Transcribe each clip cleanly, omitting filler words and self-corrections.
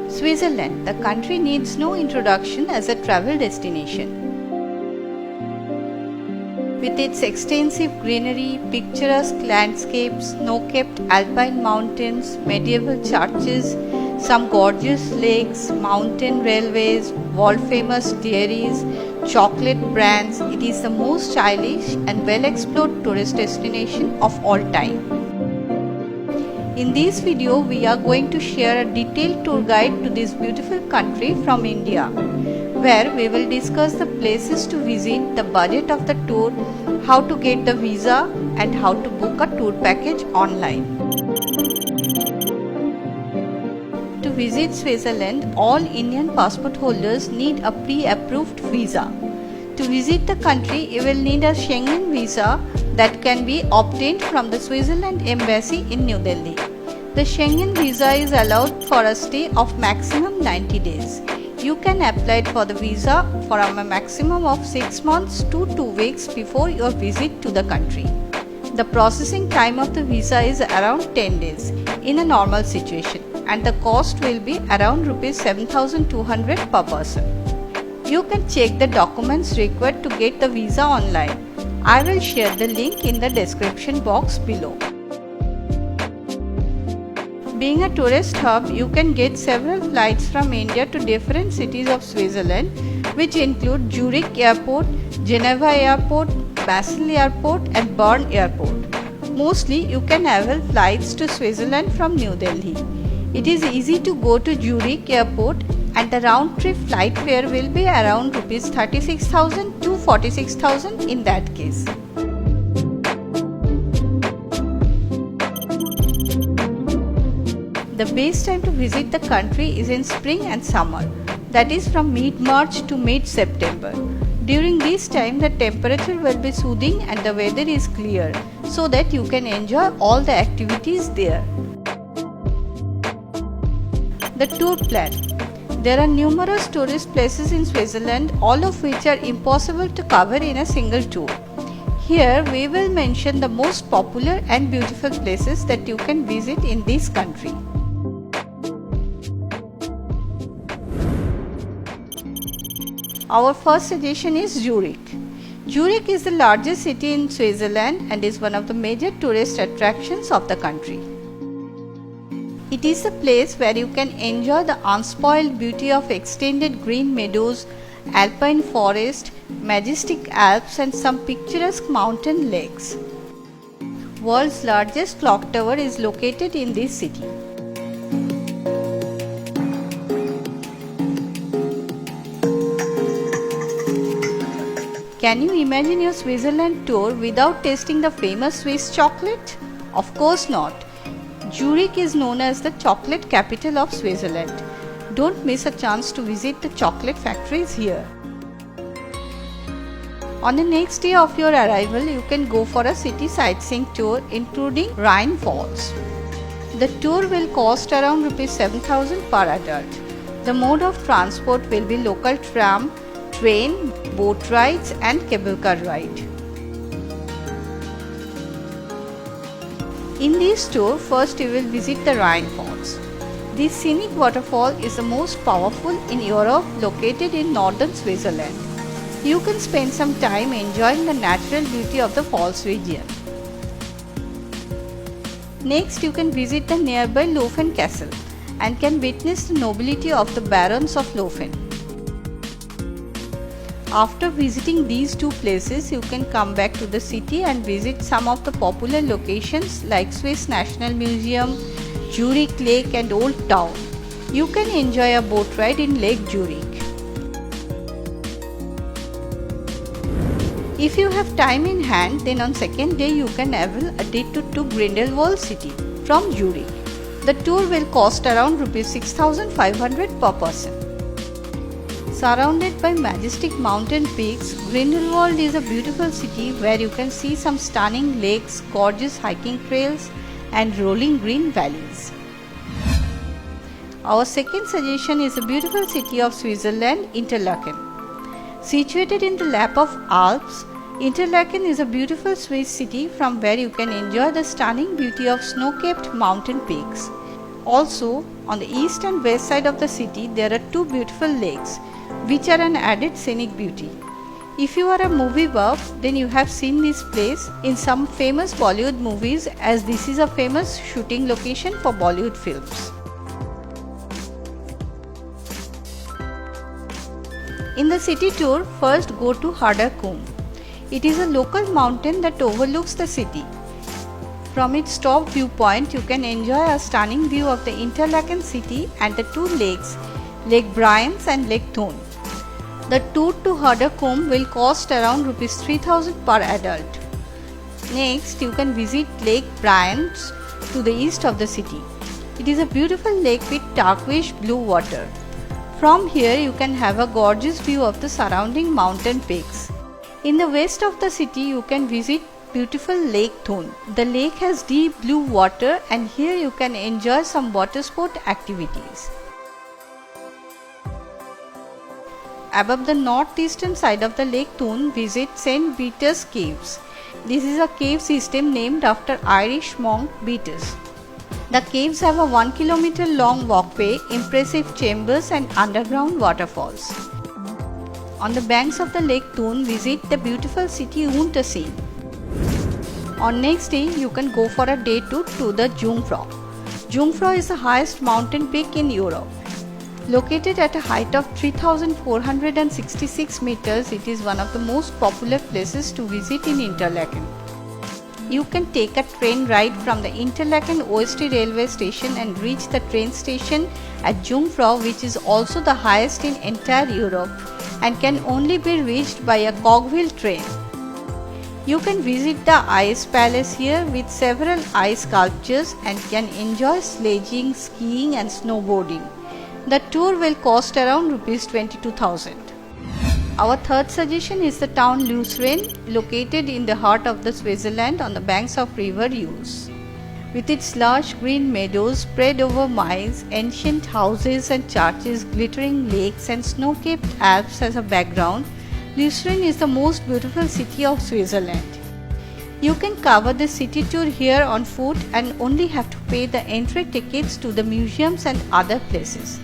Switzerland, the country needs no introduction as a travel destination. With its extensive greenery, picturesque landscapes, snow-capped alpine mountains, medieval churches, some gorgeous lakes, mountain railways, world-famous dairies, chocolate brands, it is the most stylish and well-explored tourist destination of all time. In this video, we are going to share a detailed tour guide to this beautiful country from India, where we will discuss the places to visit, the budget of the tour, how to get the visa, and how to book a tour package online. To visit Switzerland, all Indian passport holders need a pre-approved visa. To visit the country, you will need a Schengen visa that can be obtained from the Switzerland Embassy in New Delhi. The Schengen visa is allowed for a stay of maximum 90 days. You can apply for the visa for a maximum of 6 months to 2 weeks before your visit to the country. The processing time of the visa is around 10 days in a normal situation, and the cost will be around Rs 7,200 per person. You can check the documents required to get the visa online. I will share the link in the description box below. Being a tourist hub, you can get several flights from India to different cities of Switzerland, which include Zurich Airport, Geneva Airport, Basel Airport and Bern Airport. Mostly, you can avail flights to Switzerland from New Delhi. It is easy to go to Zurich Airport, and the round-trip flight fare will be around Rs 36,000 to 46,000 in that case. The best time to visit the country is in spring and summer, that is from mid-March to mid-September. During this time, the temperature will be soothing and the weather is clear, so that you can enjoy all the activities there. The tour plan. There are numerous tourist places in Switzerland, all of which are impossible to cover in a single tour. Here we will mention the most popular and beautiful places that you can visit in this country. Our first suggestion is Zurich. Zurich is the largest city in Switzerland and is one of the major tourist attractions of the country. It is a place where you can enjoy the unspoiled beauty of extended green meadows, alpine forest, majestic Alps and some picturesque mountain lakes. World's largest clock tower is located in this city. Can you imagine your Switzerland tour without tasting the famous Swiss chocolate? Of course not. Zurich is known as the chocolate capital of Switzerland. Don't miss a chance to visit the chocolate factories here. On the next day of your arrival, you can go for a city sightseeing tour including Rhine Falls. The tour will cost around Rs 7,000 per adult. The mode of transport will be local tram, train, boat rides and cable car ride. In this tour, first you will visit the Rhine Falls. This scenic waterfall is the most powerful in Europe, located in northern Switzerland. You can spend some time enjoying the natural beauty of the falls region. Next, you can visit the nearby Laufen Castle and can witness the nobility of the Barons of Laufen. After visiting these two places, you can come back to the city and visit some of the popular locations like Swiss National Museum, Zurich Lake and Old Town. You can enjoy a boat ride in Lake Zurich. If you have time in hand, then on second day you can avail a day to Grindelwald city from Zurich. The tour will cost around Rs 6,500 per person. Surrounded by majestic mountain peaks, Grindelwald is a beautiful city where you can see some stunning lakes, gorgeous hiking trails and rolling green valleys. Our second suggestion is the beautiful city of Switzerland, Interlaken. Situated in the lap of Alps, Interlaken is a beautiful Swiss city from where you can enjoy the stunning beauty of snow-capped mountain peaks. Also, on the east and west side of the city, there are two beautiful lakes, which are an added scenic beauty. If you are a movie buff, then you have seen this place in some famous Bollywood movies, as this is a famous shooting location for Bollywood films. In the city tour, first go to Hardar Kumbh. It is a local mountain that overlooks the city. From its top viewpoint, you can enjoy a stunning view of the Interlaken city and the two lakes, Lake Brians and Lake Thun. The tour to Hardar Kumbh will cost around Rs 3000 per adult. Next, you can visit Lake Brians to the east of the city. It is a beautiful lake with turquoise blue water. From here, you can have a gorgeous view of the surrounding mountain peaks. In the west of the city, you can visit beautiful Lake Thun. The lake has deep blue water and here you can enjoy some water sport activities. Above the northeastern side of the Lake Thun, visit St. Beatus Caves. This is a cave system named after Irish monk Beatus. The caves have a 1 kilometer long walkway, impressive chambers and underground waterfalls. On the banks of the Lake Thun, visit the beautiful city Unterseen. On next day, you can go for a day tour to the Jungfrau. Jungfrau is the highest mountain peak in Europe. Located at a height of 3,466 meters, it is one of the most popular places to visit in Interlaken. You can take a train ride from the Interlaken OST railway station and reach the train station at Jungfrau, which is also the highest in entire Europe and can only be reached by a cogwheel train. You can visit the Ice Palace here with several ice sculptures and can enjoy sledging, skiing and snowboarding. The tour will cost around Rs 22,000. Our third suggestion is the town Lucerne, located in the heart of the Switzerland on the banks of river Ouse. With its lush green meadows spread over miles, ancient houses and churches, glittering lakes and snow-capped Alps as a background, Lucerne is the most beautiful city of Switzerland. You can cover the city tour here on foot and only have to pay the entry tickets to the museums and other places.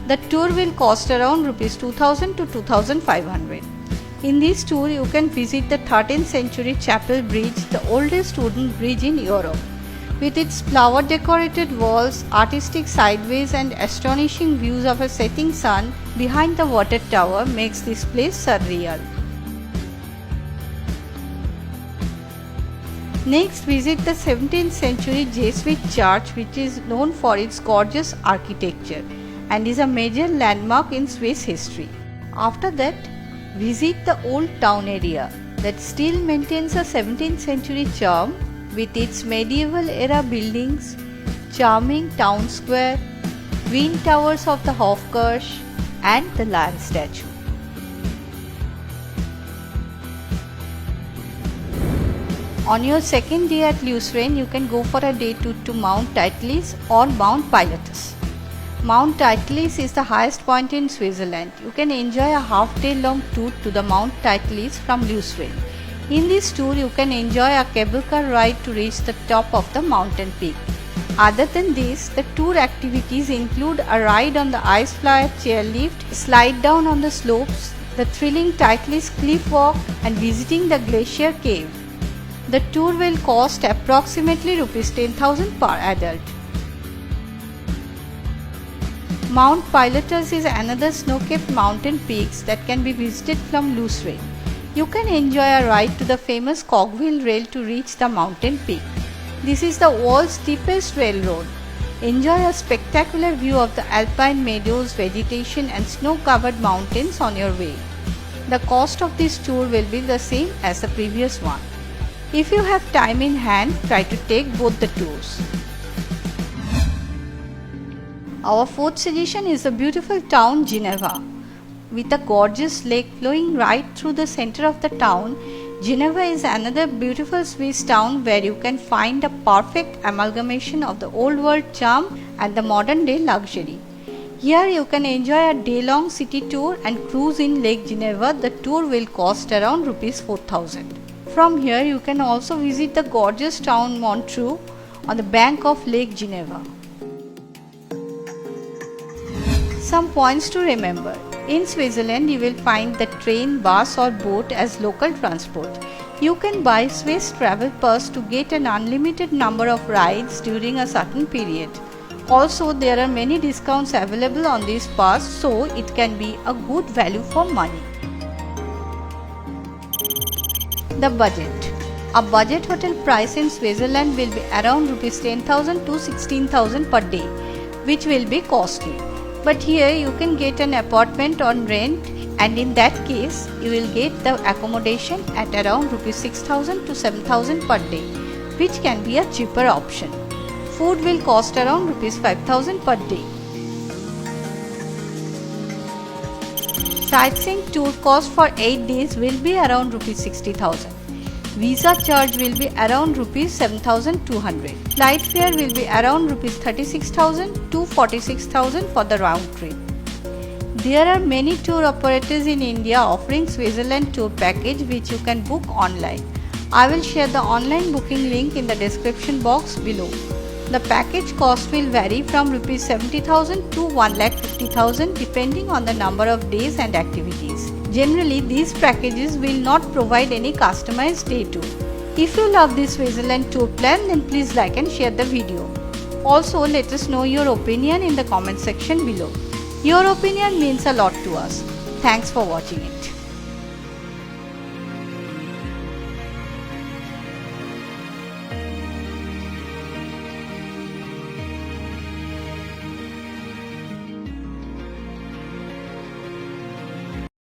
The tour will cost around Rs 2000 to 2500. In this tour, you can visit the 13th century Chapel Bridge, the oldest wooden bridge in Europe. With its flower decorated walls, artistic sideways and astonishing views of a setting sun behind the water tower makes this place surreal. Next, visit the 17th century Jesuit church, which is known for its gorgeous architecture and is a major landmark in Swiss history. After that, visit the old town area that still maintains a 17th century charm with its medieval era buildings, charming town square, twin towers of the Hofkirche and the lion statue. On your second day at Lucerne, you can go for a day tour to Mount Titlis or Mount Pilatus. Mount Titlis is the highest point in Switzerland. You can enjoy a half-day-long tour to the Mount Titlis from Lucerne. In this tour, you can enjoy a cable car ride to reach the top of the mountain peak. Other than this, the tour activities include a ride on the ice flyer chairlift, slide down on the slopes, the thrilling Titlis cliff walk, and visiting the glacier cave. The tour will cost approximately Rs 10,000 per adult. Mount Pilatus is another snow-capped mountain peaks that can be visited from Lucerne. You can enjoy a ride to the famous cogwheel rail to reach the mountain peak. This is the world's steepest railroad. Enjoy a spectacular view of the alpine meadows, vegetation and snow-covered mountains on your way. The cost of this tour will be the same as the previous one. If you have time in hand, try to take both the tours. Our fourth suggestion is the beautiful town Geneva. With a gorgeous lake flowing right through the center of the town, Geneva is another beautiful Swiss town where you can find a perfect amalgamation of the old world charm and the modern day luxury. Here you can enjoy a day-long city tour and cruise in Lake Geneva. The tour will cost around rupees 4,000. From here you can also visit the gorgeous town Montreux on the bank of Lake Geneva. Some points to remember. In Switzerland you will find the train, bus or boat as local transport. You can buy Swiss travel pass to get an unlimited number of rides during a certain period. Also, there are many discounts available on this pass, so it can be a good value for money. The budget. A budget hotel price in Switzerland will be around rupees 10,000 to 16,000 per day, which will be costly. But here you can get an apartment on rent, and in that case you will get the accommodation at around rupees 6,000 to 7,000 per day, which can be a cheaper option. Food will cost around rupees 5,000 per day. Sightseeing tour cost for 8 days will be around rupees 60,000. Visa charge will be around rupees 7,200. Flight fare will be around rupees 36,000 to 46,000 for the round trip. There are many tour operators in India offering Switzerland tour package which you can book online. I will share the online booking link in the description box below. The package cost will vary from rupees 70,000 to 1,50,000 depending on the number of days and activities. Generally, these packages will not provide any customized day tour. If you love this Switzerland tour plan, then please like and share the video. Also, let us know your opinion in the comment section below. Your opinion means a lot to us. Thanks for watching it.